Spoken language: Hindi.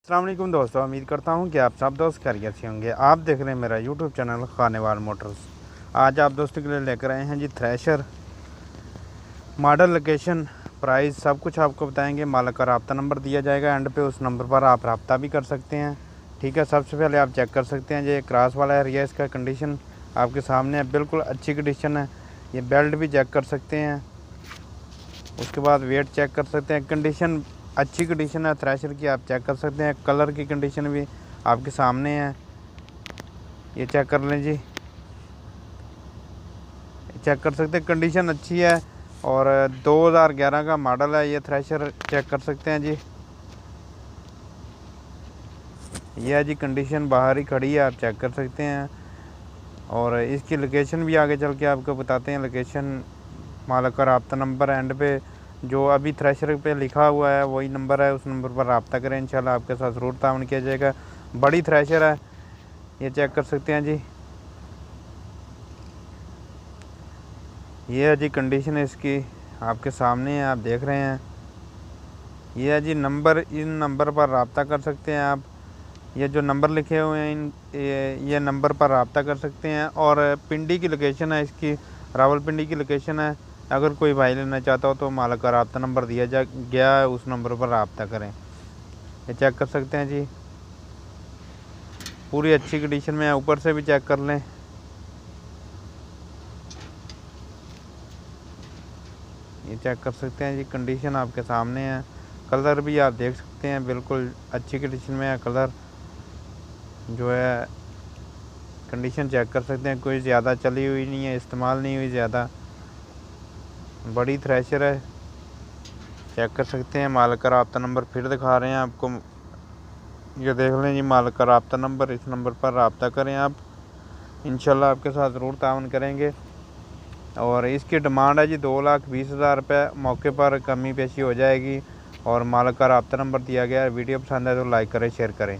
अस्सलाम वालेकुम दोस्तों, उम्मीद करता हूं कि आप सब दोस्त खैरियत से होंगे। आप देख रहे हैं मेरा यूट्यूब चैनल खानेवाल मोटर्स। आज आप दोस्तों के लिए लेकर आए हैं जी थ्रेशर। मॉडल, लोकेशन, प्राइस सब कुछ आपको बताएंगे। मालिक का रब्ता नंबर दिया जाएगा एंड पे, उस नंबर पर आप रब्ता भी कर सकते हैं। ठीक है, सबसे पहले आप चेक कर सकते हैं ये क्रॉस वाला एरिया, इसका कंडीशन आपके सामने है, बिल्कुल अच्छी कंडीशन है। ये बेल्ट भी चेक कर सकते हैं। उसके बाद वेट चेक कर सकते हैं। कंडीशन अच्छी कंडीशन है थ्रेशर की, आप चेक कर सकते हैं। कलर की कंडीशन भी आपके सामने है, ये चेक कर लें जी, चेक कर सकते हैं। कंडीशन अच्छी है और 2011 का मॉडल है ये थ्रेशर, चेक कर सकते हैं जी। ये है जी कंडीशन, बाहर ही खड़ी है, आप चेक कर सकते हैं। और इसकी लोकेशन भी आगे चल के आपको बताते हैं। लोकेशन, मालिक का रब्ता नंबर एंड पे जो अभी थ्रेशर पे लिखा हुआ है वही नंबर है, उस नंबर पर रब्ता करें, इंशाल्लाह आपके साथ ज़रूर ताउन किया जाएगा। बड़ी थ्रेशर है, ये चेक कर सकते हैं जी। ये है जी कंडीशन इसकी, आपके सामने है, आप देख रहे हैं। ये है जी नंबर, इन नंबर पर रब्ता कर सकते हैं आप। ये जो नंबर लिखे हुए हैं ये नंबर पर रब्ता कर सकते हैं। और पिंडी की लोकेशन है इसकी, रावलपिंडी की लोकेशन है। अगर कोई भाई लेना चाहता हो तो मालिक का रब्ता नंबर दिया गया है, उस नंबर पर रब्ता करें। ये चेक कर सकते हैं जी, पूरी अच्छी कंडीशन में है। ऊपर से भी चेक कर लें, ये चेक कर सकते हैं जी, कंडीशन आपके सामने है। कलर भी आप देख सकते हैं, बिल्कुल अच्छी कंडीशन में है। कलर जो है, कंडीशन चेक कर सकते हैं, कोई ज़्यादा चली हुई नहीं है, इस्तेमाल नहीं हुई ज़्यादा। बड़ी थ्रेशर है, चेक कर सकते हैं। मालिक का रब्ता नंबर फिर दिखा रहे हैं आपको, ये देख लें जी, मालिक का रब्ता नंबर, इस नंबर पर रब्ता करें आप, इंशाल्लाह आपके साथ ज़रूर ताउन करेंगे। और इसकी डिमांड है जी 2,20,000 रुपये, मौके पर कमी पेशी हो जाएगी। और मालिक का रब्ता नंबर दिया गया है। वीडियो पसंद है तो लाइक करें, शेयर करें।